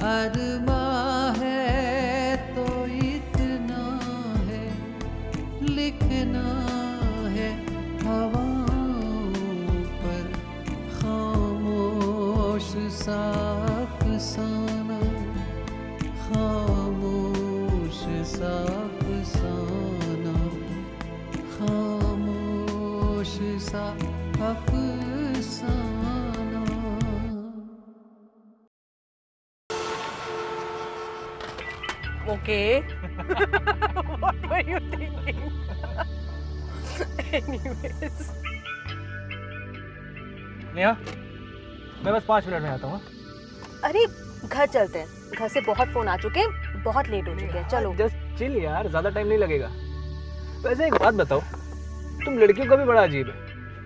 अरमां है तो इतना है, लिखना है हवाओं पर खामोश सा अफसाना, खामोश सा अफसाना, खामोश सा अफसाना। Okay. What were you thinking? Anyways. Neha, मैं बस 5 मिनट में आता हूँ। अरे घर चलते हैं, घर से बहुत फोन आ चुके हैं, बहुत लेट हो चुके हैं, चलो। जस्ट चिल यार, ज्यादा टाइम नहीं लगेगा। वैसे एक बात बताओ, तुम लड़कियों का भी बड़ा अजीब है।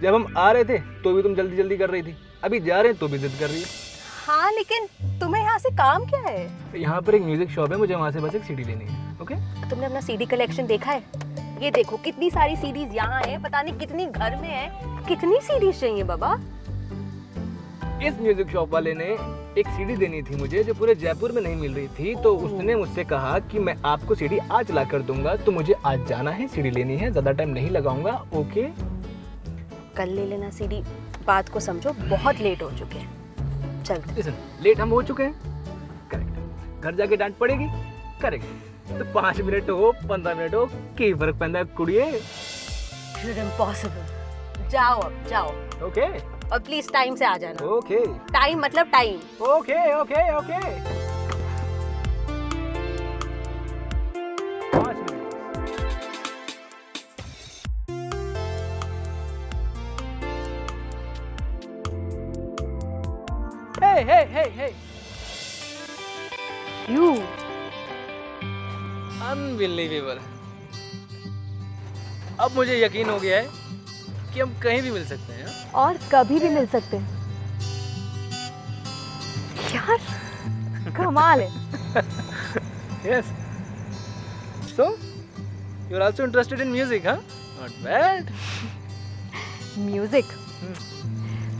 जब हम आ रहे थे तो भी तुम जल्दी जल्दी कर रही थी, अभी जा रहे हैं तो भी जिद कर रही है। हाँ लेकिन तुम्हें यहाँ से काम क्या है? यहाँ पर एक म्यूजिक शॉप है, मुझे वहाँ से बस एक सीडी लेनी है। ओके? तुमने अपना सीडी कलेक्शन देखा है? ये देखो कितनी सारी सीडीज यहाँ है, पता नहीं कितनी घर में है। कितनी सीडीज चाहिए बाबा? इस म्यूजिक शॉप वाले ने एक सीडी देनी थी मुझे जो पूरे जयपुर में नहीं मिल रही थी, तो उसने मुझसे कहा कि मैं आपको सीडी आज ला कर दूंगा, तो मुझे आज जाना है, सीडी लेनी है, ज्यादा टाइम नहीं लगाऊंगा। ओके? कल ले लेना सीडी, बात को समझो, बहुत लेट हो चुके हैं। चलते। लिसन, लेट हम हो चुके हैं, करेक्ट। घर जाके डांट पड़ेगी, करेक्ट। तो 5 मिनट हो 15 मिनट हो की फर्क पैंदा कुड़िए। You're impossible। जाओ अब जाओ। ओके? और प्लीज टाइम से आ जाना। ओके। टाइम मतलब time. Okay okay okay. 5 minute. Hey! You। Unbelievable। अब मुझे यकीन हो गया है कि हम कहीं भी मिल सकते हैं। और कभी भी मिल सकते हैं। यार कमाल है। Yes। So, you're also interested in music, huh? Not bad। Music?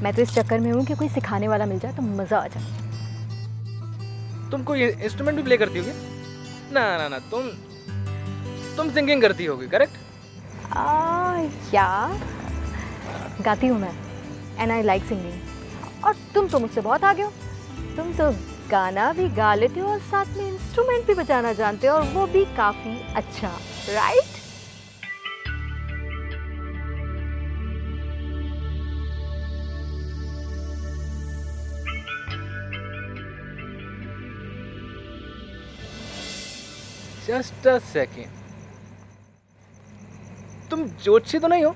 मैं तो इस चक्कर में हूँ कि कोई सिखाने वाला मिल जाए तो मजा आ जाए। तुम कोई इंस्ट्रूमेंट भी प्ले करती होगी? ना, तुम सिंगिंग करती होगी, करेक्ट? यार गाती हूँ मैं, एंड आई लाइक सिंगिंग। और तुम तो मुझसे बहुत आगे हो, तुम तो गाना भी गा लेते हो और साथ में इंस्ट्रूमेंट भी बजाना जानते हो, और वो भी काफी अच्छा, राइट? जस्ट अ सेकेंड, तुम ज्योतिषी तो नहीं हो?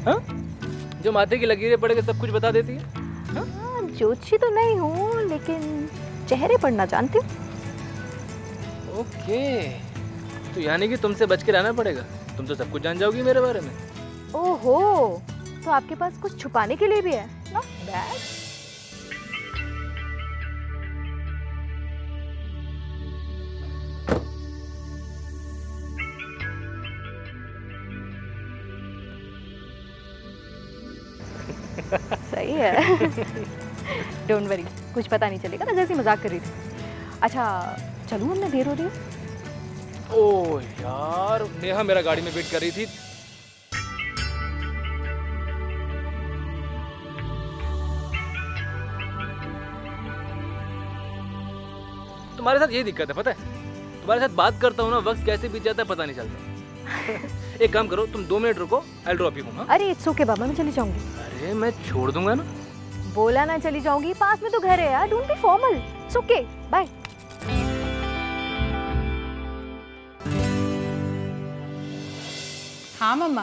हाँ? जो माथे की लकीरें पढ़ के सब कुछ बता देती है? हाँ? ज्योतिषी तो नहीं हूँ, लेकिन चेहरे पढ़ना जानती हूँ। ओके, तो यानी कि तुमसे बच के रहना पड़ेगा, तुम तो सब कुछ जान जाओगी मेरे बारे में। ओहो, तो आपके पास कुछ छुपाने के लिए भी है? Not bad. सही है। डोंट वरी, कुछ पता नहीं चलेगा ना, जैसे मजाक कर रही थी। अच्छा चलूँ, हमने देर हो रही है। ओह यार, नेहा मेरा गाड़ी में वेट कर रही थी। तुम्हारे साथ यही दिक्कत है, पता है? तुम्हारे साथ बात करता हूँ ना, वक्त कैसे बीत जाता है पता नहीं चलता। एक काम करो, तुम 2 मिनट रुको, I will drop you home. अरे इट्स ओके बाबा, मैं चली जाऊंगी। अरे मैं छोड़ दूंगा ना। बोला ना चली जाऊंगी, पास में तो घर है यार, don't be formal, it's okay, bye. हाँ मम्मा।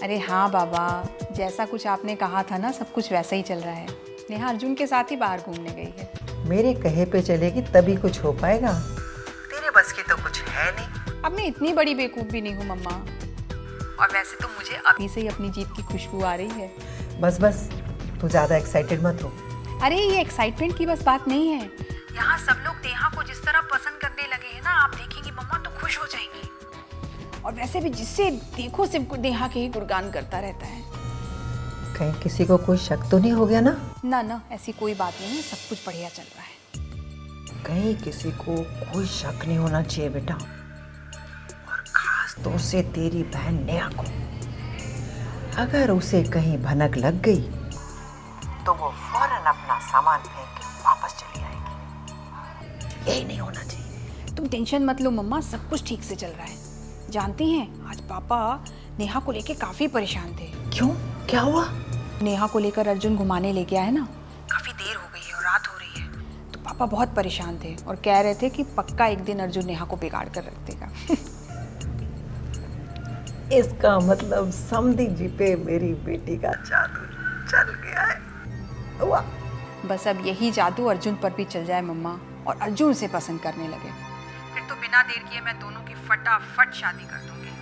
अरे हाँ बाबा, जैसा कुछ आपने कहा था ना, सब कुछ वैसा ही चल रहा है। नेहा अर्जुन के साथ ही बाहर घूमने गई है। मेरे कहे पे चलेगी तभी कुछ हो पाएगा, तेरे बस की तो कुछ है नहीं। अब मैं इतनी बड़ी बेवकूफ़ भी नहीं हूँ मम्मा, और वैसे तो मुझे अभी से ही अपनी जीत की खुशबू आ रही है। बस तू ज़्यादा एक्साइटेड मत हो। अरे ये एक्साइटमेंट की बस बात नहीं है, यहाँ सब लोग नेहा को जिस तरह पसंद करने लगे हैं ना, आप देखेंगी मम्मा तो खुश हो जाएंगी। और वैसे भी जिससे देखो सिर्फ नेहा के ही गुणगान करता रहता है। कहीं किसी को कोई शक तो नहीं हो गया ना? ना ऐसी कोई बात नहीं है, सब कुछ बढ़िया चल रहा है। कहीं किसी को कोई शक नहीं होना चाहिए बेटा, और खास तौर से तेरी बहन नेहा को। अगर उसे कहीं भनक लग गई तो वो फौरन अपना सामान फेंक के वापस चली आएगी। यही नहीं होना चाहिए। तुम टेंशन मत लो मम्मा, सब कुछ ठीक से चल रहा है। जानती हैं आज पापा नेहा को लेके काफी परेशान थे। क्यों, क्या हुआ? नेहा को लेकर अर्जुन घुमाने ले गया है ना, काफी देर हो गई है और रात हो रही है, तो पापा बहुत परेशान थे और कह रहे थे कि पक्का एक दिन अर्जुन नेहा को बिगाड़ कर रख देगा। इसका मतलब समधी जी पे मेरी बेटी का जादू चल गया है। वाह। बस अब यही जादू अर्जुन पर भी चल जाए मम्मा, और अर्जुन से पसंद करने लगे, फिर तो बिना देर किए मैं दोनों की फटाफट शादी कर दूंगी,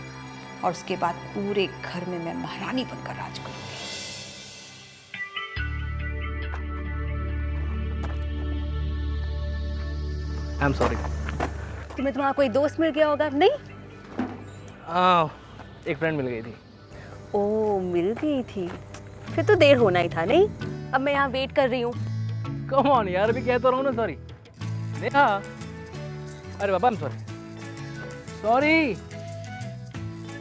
और उसके बाद पूरे घर में मैं महारानी बनकर राज करूंगी। I am sorry. तुम्हें तुम्हारा कोई दोस्त मिल गया होगा? नहीं, एक फ्रेंड मिल गई थी। ओ मिल गई थी, फिर तो देर होना ही था। नहीं, अब मैं यहाँ वेट कर रही हूँ। कम ऑन यार, अभी कह तो रहा हूँ ना सॉरी। नेहा, अरे बाबा आई एम सॉरी। सॉरी,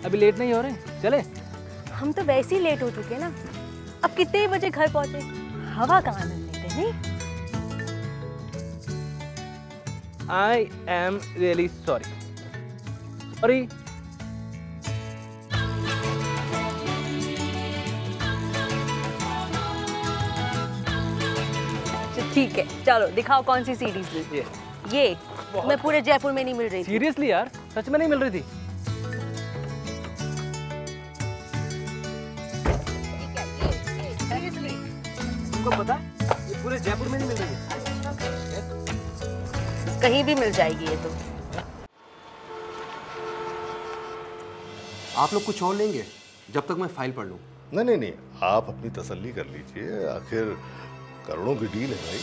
अभी लेट नहीं हो रहे, चले? हम तो वैसे ही लेट हो चुके ना। अब कितने बजे घर पहुँचे? हवा का आनंद लेते। नहीं, I am really sorry. Sorry. ठीक है, चलो दिखाओ कौन सी सीरीज ली। ये मैं पूरे जयपुर में नहीं मिल रही थी। सीरियसली यार, सच में नहीं मिल रही थी। तुमको पता, ये पूरे जयपुर में नहीं मिल रही है। कहीं भी मिल जाएगी ये तो। आप लोग कुछ और लेंगे जब तक मैं फाइल पढ़ लूं? नहीं, आप अपनी तसल्ली कर लीजिए, आखिर करोड़ों की डील है भाई।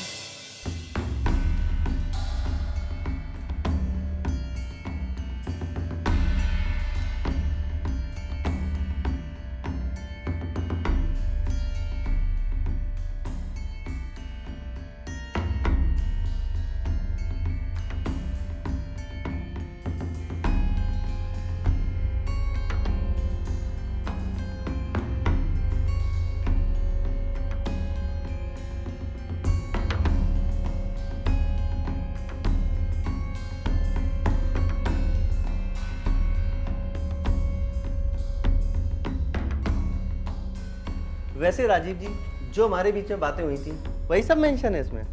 वैसे राजीव जी, जो हमारे बीच में बातें हुई थी वही सब मेंशन है इसमें।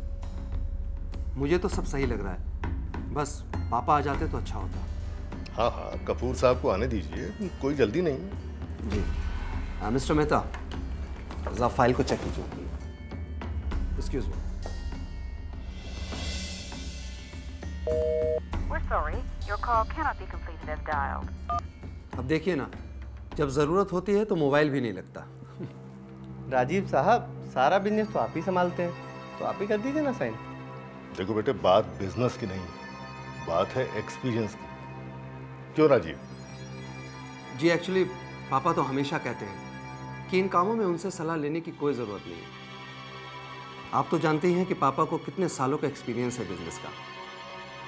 मुझे तो सब सही लग रहा है, बस पापा आ जाते तो अच्छा होता। हाँ, कपूर साहब को आने दीजिए, कोई जल्दी नहीं। जी। मिस्टर मेहता, जरा फाइल को चेक कीजिए। Excuse me. अब देखिए ना, जब जरूरत होती है तो मोबाइल भी नहीं लगता। राजीव साहब, सारा बिजनेस तो आप ही संभालते हैं, तो आप ही कर दीजिए ना साइन। देखो बेटे, बात बिजनेस की नहीं, बात है एक्सपीरियंस की। क्यों राजीव? जी एक्चुअली पापा तो हमेशा कहते हैं कि इन कामों में उनसे सलाह लेने की कोई ज़रूरत नहीं है। आप तो जानते ही हैं कि पापा को कितने सालों का एक्सपीरियंस है बिजनेस का।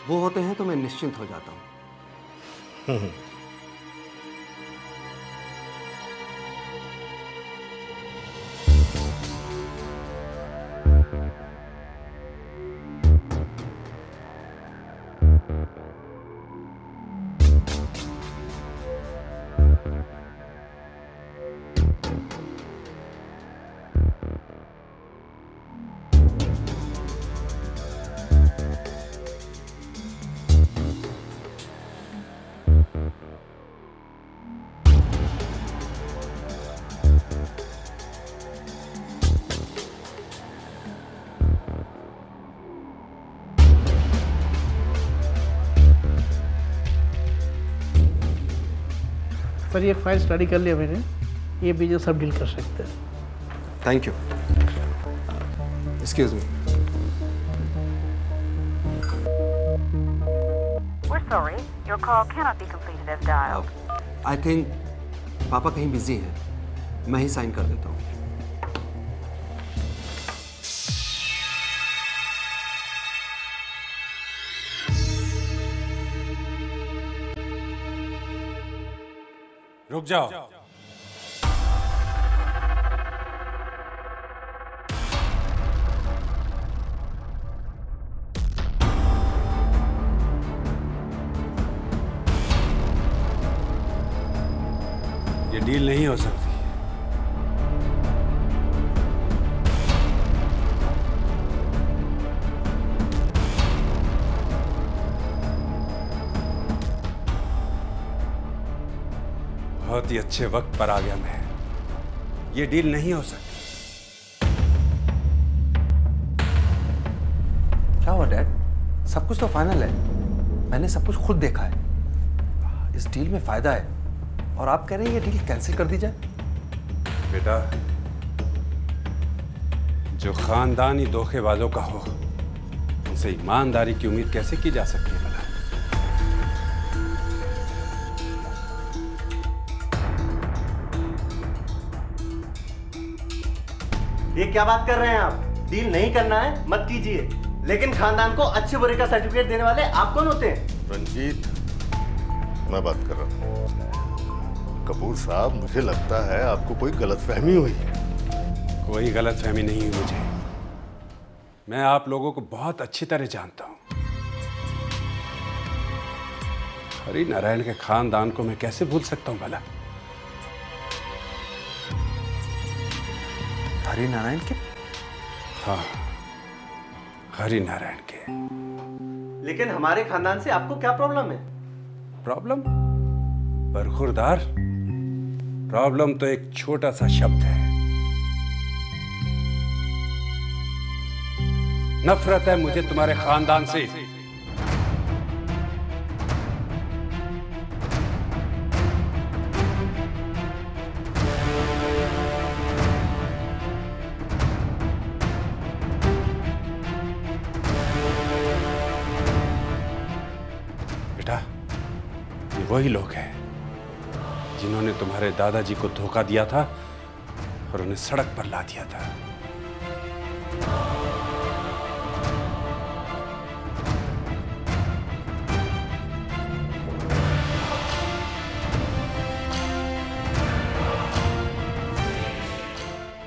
वो होते हैं तो मैं निश्चिंत हो जाता हूँ। सर, ये फाइल स्टडी कर लिया मैंने, ये बिजनेस सब डील कर सकते हैं। Thank you. Excuse me. We're sorry, your call cannot be completed as dialed. I think पापा कहीं बिजी हैं, मैं ही साइन कर देता हूँ। रुक जाओ। ये डील नहीं हो सकती। बहुत ही अच्छे वक्त पर आ गया मैं। ये डील नहीं हो सकती। क्या हुआ डैड? सब कुछ तो फाइनल है। मैंने सब कुछ खुद देखा है। इस डील में फायदा है और आप कह रहे हैं ये डील कैंसिल कर दी जाए? बेटा, जो खानदानी धोखेबाजों का हो उनसे ईमानदारी की उम्मीद कैसे की जा सकती है भला? ये क्या बात कर रहे हैं आप? डील नहीं करना है मत कीजिए, लेकिन खानदान को अच्छे बुरे का सर्टिफिकेट देने वाले आप कौन होते हैं? रंजीत, मैं बात कर रहा हूँ। कपूर साहब, मुझे लगता है आपको कोई गलतफहमी हुई है। कोई गलतफहमी नहीं हुई मुझे। मैं आप लोगों को बहुत अच्छी तरह जानता हूँ। हरि नारायण के खानदान को मैं कैसे भूल सकता हूँ भला? हरि नारायण के? हाँ, हरि नारायण के। लेकिन हमारे खानदान से आपको क्या प्रॉब्लम है? प्रॉब्लम? बरखुरदार, प्रॉब्लम तो एक छोटा सा शब्द है। नफरत है मुझे तुम्हारे खानदान से। बेटा, ये वही लोग हैं जिन्होंने तुम्हारे दादाजी को धोखा दिया था और उन्हें सड़क पर ला दिया था।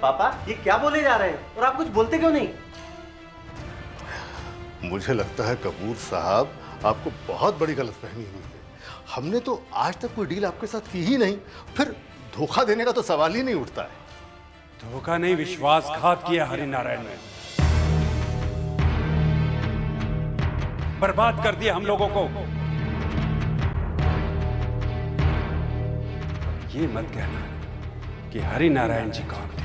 पापा, ये क्या बोले जा रहे हैं और आप कुछ बोलते क्यों नहीं? मुझे लगता है कपूर साहब, आपको बहुत बड़ी गलतफहमी हुई है। हमने तो आज तक कोई डील आपके साथ की ही नहीं, फिर धोखा देने का तो सवाल ही नहीं उठता है। धोखा नहीं, विश्वासघात किया हरि नारायण ने। बर्बाद कर दिया हम लोगों को। ये मत कहना कि हरि नारायण जी कौन थे।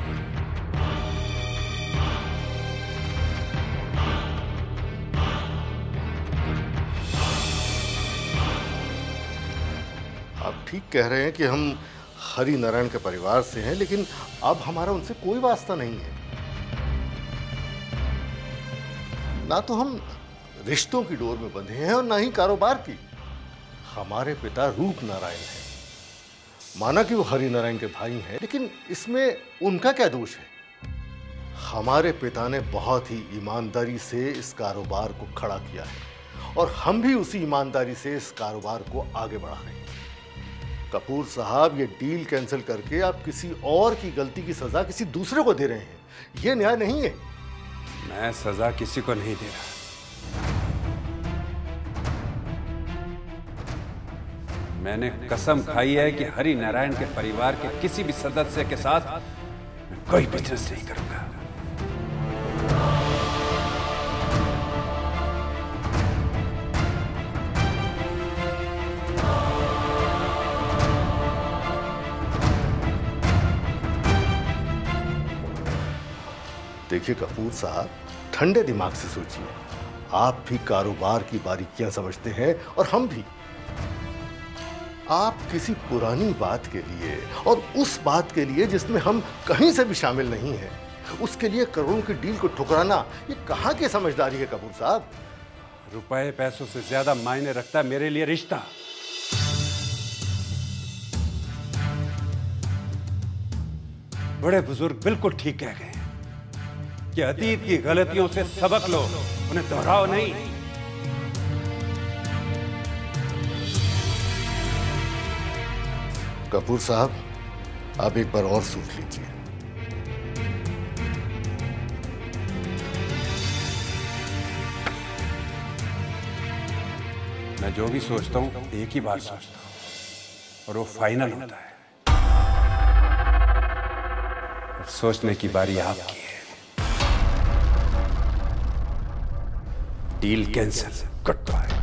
आप ठीक कह रहे हैं कि हम हरि नारायण के परिवार से हैं, लेकिन अब हमारा उनसे कोई वास्ता नहीं है। ना तो हम रिश्तों की डोर में बंधे हैं और ना ही कारोबार की। हमारे पिता रूप नारायण हैं। माना कि वो हरि नारायण के भाई हैं, लेकिन इसमें उनका क्या दोष है? हमारे पिता ने बहुत ही ईमानदारी से इस कारोबार को खड़ा किया है और हम भी उसी ईमानदारी से इस कारोबार को आगे बढ़ा रहे हैं। कपूर साहब, ये डील कैंसिल करके आप किसी और की गलती की सजा किसी दूसरे को दे रहे हैं। ये न्याय नहीं है। मैं सजा किसी को नहीं दे रहा। मैंने कसम खाई है कि हरि नारायण के परिवार के किसी भी सदस्य के साथ मैं कोई बिजनेस नहीं करूंगा। देखिए कपूर साहब, ठंडे दिमाग से सोचिए। आप भी कारोबार की बारीकियां समझते हैं और हम भी। आप किसी पुरानी बात के लिए और उस बात के लिए जिसमें हम कहीं से भी शामिल नहीं हैं, उसके लिए करोड़ों की डील को ठुकराना, ये कहां की समझदारी है कपूर साहब? रुपए पैसों से ज्यादा मायने रखता है मेरे लिए रिश्ता। बड़े बुजुर्ग बिल्कुल ठीक कह गए कि अतीत की गलतियों से सबक लो, उन्हें दोहराओ नहीं। कपूर साहब, आप एक बार और सोच लीजिए। मैं जो भी सोचता हूँ एक ही बार सोचता हूँ और वो फाइनल होता है। अब सोचने की बारी आपकी है। Deal cancel. Goodbye.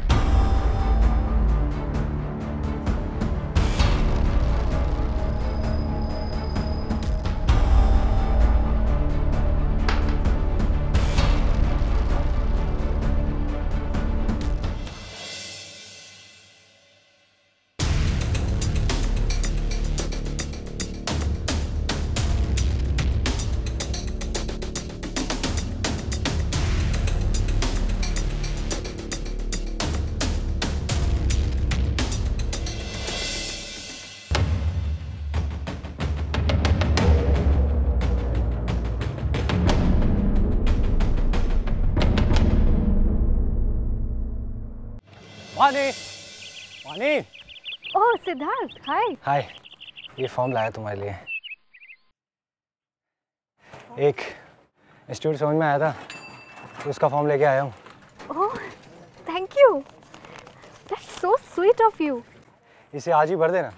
Vani, Vani. ओह सिद्धार्थ, हाय। हाय, ये फॉर्म लाया तुम्हारे लिए। एक इंस्टीट्यूट समझ में आया था तो उसका फॉर्म लेके आया हूँ। Oh, thank you. That's so sweet of you. इसे आज ही भर देना,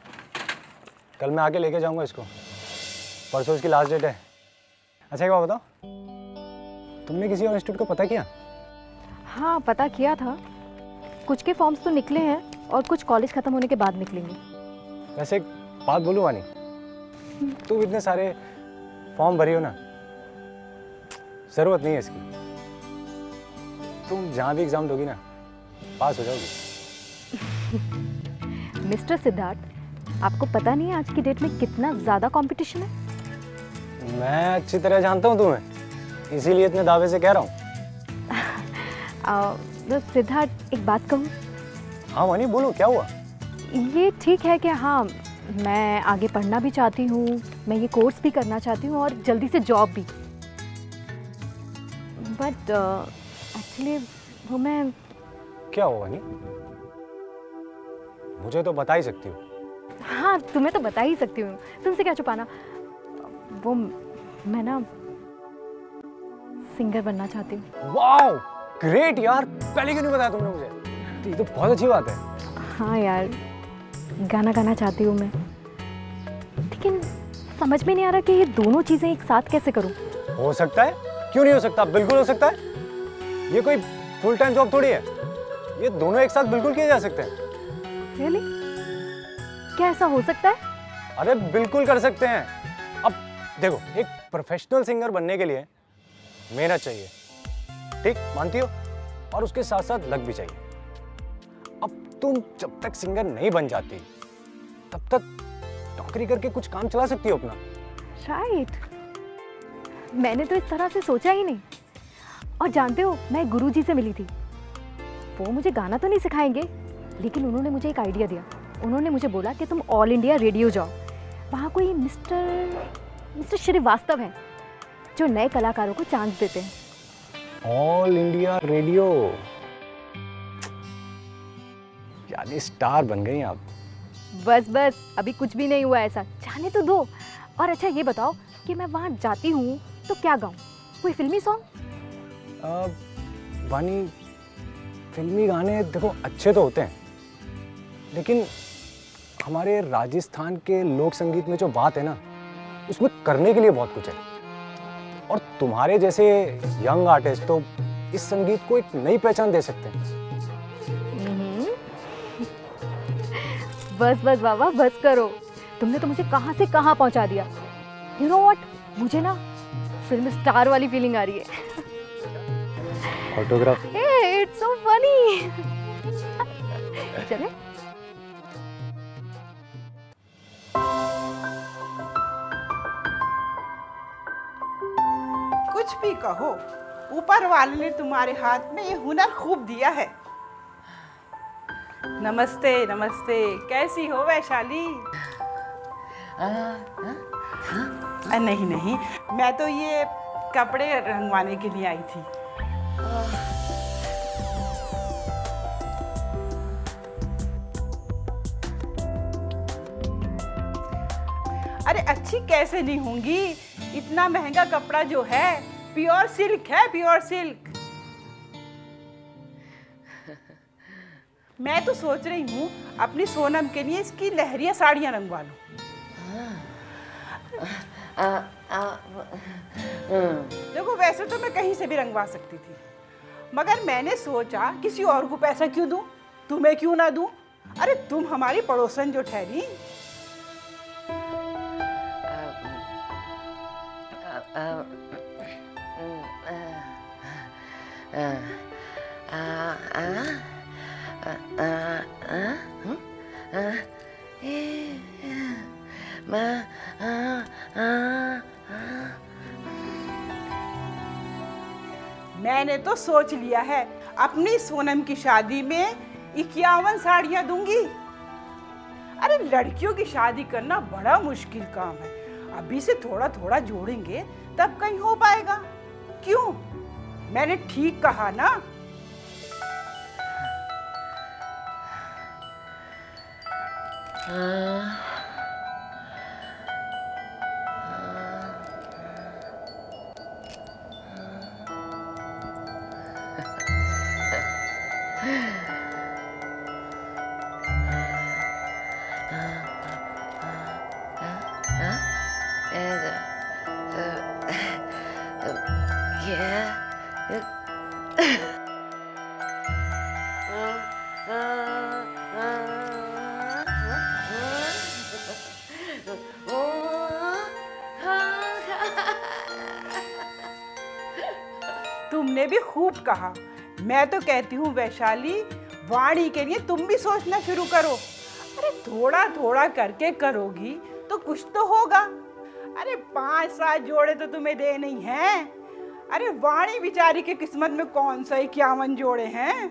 कल मैं आके लेके जाऊँगा इसको। परसों इसकी लास्ट डेट है। अच्छा एक बात बताओ, तुमने किसी और इंस्टीट्यूट को पता किया? हाँ, पता किया था। कुछ के फॉर्म्स तो निकले हैं और कुछ कॉलेज खत्म होने के बाद निकलेंगे। वैसे एक बात बोलूं वानी, तुम इतने सारे फॉर्म भरी हो ना, जरूरत नहीं है इसकी। तुम जहाँ भी एग्जाम दोगी ना, पास हो जाओगी। मिस्टर सिद्धार्थ, आपको पता नहीं है आज की डेट में कितना ज़्यादा कंपटीशन है? मैं अच्छी तरह जानता हूँ तुम्हें, इसीलिए इतने दावे से कह रहा हूँ। सिद्धार्थ, एक बात कहूँ? हाँ वानी, बोलो, क्या हुआ? ये ठीक है कि हाँ, मैं आगे पढ़ना भी चाहती हूँ, मैं ये कोर्स भी करना चाहती हूँ और जल्दी से जॉब भी। बट एक्चुअली वो मैं... क्या हुआ वानी? मुझे तो बता ही सकती हो। हाँ, तुम्हें तो बता ही सकती हूँ, तुमसे क्या छुपाना। वो मैं ना सिंगर बनना चाहती हूँ। वाओ, ग्रेट यार, पहले क्यों नहीं बताया तुमने मुझे? ये तो बहुत अच्छी बात है। हाँ यार, गाना गाना चाहती हूँ मैं, लेकिन समझ में नहीं आ रहा कि ये दोनों चीजें एक साथ कैसे करूँ। हो सकता है, क्यों नहीं हो सकता? बिल्कुल हो सकता है। ये कोई फुल टाइम जॉब थोड़ी है, ये दोनों एक साथ बिल्कुल किए जा सकते हैं। Really? क्या ऐसा हो सकता है? अरे बिल्कुल कर सकते हैं। अब देखो, एक प्रोफेशनल सिंगर बनने के लिए मेहनत चाहिए, ठीक, मानती हो? और उसके साथ साथ लक भी चाहिए। अब तुम जब तक सिंगर नहीं बन जाती तब तक नौकरी करके कुछ काम चला सकती हो अपना। राइट, मैंने तो इस तरह से सोचा ही नहीं। और जानते हो, मैं गुरुजी से मिली थी। वो मुझे गाना तो नहीं सिखाएंगे, लेकिन उन्होंने मुझे एक आइडिया दिया। उन्होंने मुझे बोला कि तुम ऑल इंडिया रेडियो जाओ, वहाँ कोई मिस्टर श्रीवास्तव है जो नए कलाकारों को चांस देते हैं। ऑल इंडिया रेडियो, यानी स्टार बन गई आप। बस बस, अभी कुछ भी नहीं हुआ ऐसा, जाने तो दो। और अच्छा ये बताओ कि मैं वहाँ जाती हूँ तो क्या गाऊँ? कोई फिल्मी सॉन्ग? वानी, फिल्मी गाने देखो अच्छे तो होते हैं, लेकिन हमारे राजस्थान के लोक संगीत में जो बात है ना, उसमें करने के लिए बहुत कुछ है। और तुम्हारे जैसे यंग आर्टिस्ट तो इस संगीत को एक नई पहचान दे सकते हैं। बस बस बाबा, बस करो। तुमने तो मुझे कहाँ से कहाँ पहुँचा दिया। यू नो व्हाट, मुझे ना फिल्म स्टार वाली फीलिंग आ रही है। Autograph? Hey, it's so funny. चले? कुछ भी कहो, ऊपर वाले ने तुम्हारे हाथ में ये हुनर खूब दिया है। नमस्ते नमस्ते, कैसी हो वैशाली? नहीं नहीं, मैं तो ये कपड़े रंगवाने के लिए आई थी। अरे अच्छी कैसे नहीं होंगी, इतना महंगा कपड़ा जो है प्योर सिल्क है, प्योर सिल्क। मैं तो सोच रही हूँ अपनी सोनम के लिए इसकी लहरिया साड़ियाँ रंगवा लूं। देखो वैसे तो मैं कहीं से भी रंगवा सकती थी, मगर मैंने सोचा किसी और को पैसा क्यों दूं, तुम्हें क्यों ना दूं। अरे तुम हमारी पड़ोसन जो ठहरी। मैंने तो सोच लिया है अपनी सोनम की शादी में 51 साड़ियां दूंगी। अरे लड़कियों की शादी करना बड़ा मुश्किल काम है, अभी से थोड़ा थोड़ा जोड़ेंगे तब कहीं हो पाएगा। क्यों, मैंने ठीक कहा ना? तुमने भी खूब कहा। मैं तो कहती हूँ वैशाली, वाणी के लिए तुम भी सोचना शुरू करो। अरे थोड़ा थोड़ा करके करोगी तो कुछ तो होगा। अरे 5-7 जोड़े तो तुम्हें दे नहीं हैं। अरे वाणी बेचारी की किस्मत में कौन सा 51 जोड़े हैं।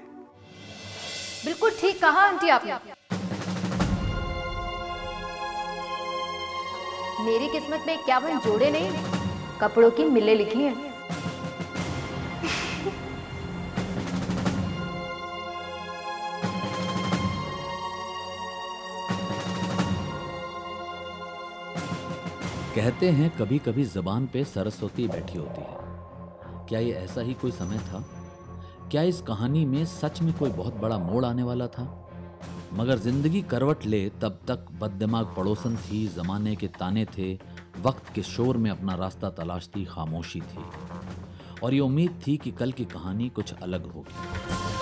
बिल्कुल ठीक कहा आंटी आपने। मेरी किस्मत में 51 जोड़े नहीं, कपड़ों की मिलें लिखी हैं। कहते हैं कभी कभी ज़बान पे सरस्वती बैठी होती है। क्या ये ऐसा ही कोई समय था? क्या इस कहानी में सच में कोई बहुत बड़ा मोड़ आने वाला था? मगर जिंदगी करवट ले तब तक बददिमाग पड़ोसन थी, ज़माने के ताने थे, वक्त के शोर में अपना रास्ता तलाशती खामोशी थी, और ये उम्मीद थी कि कल की कहानी कुछ अलग होगी।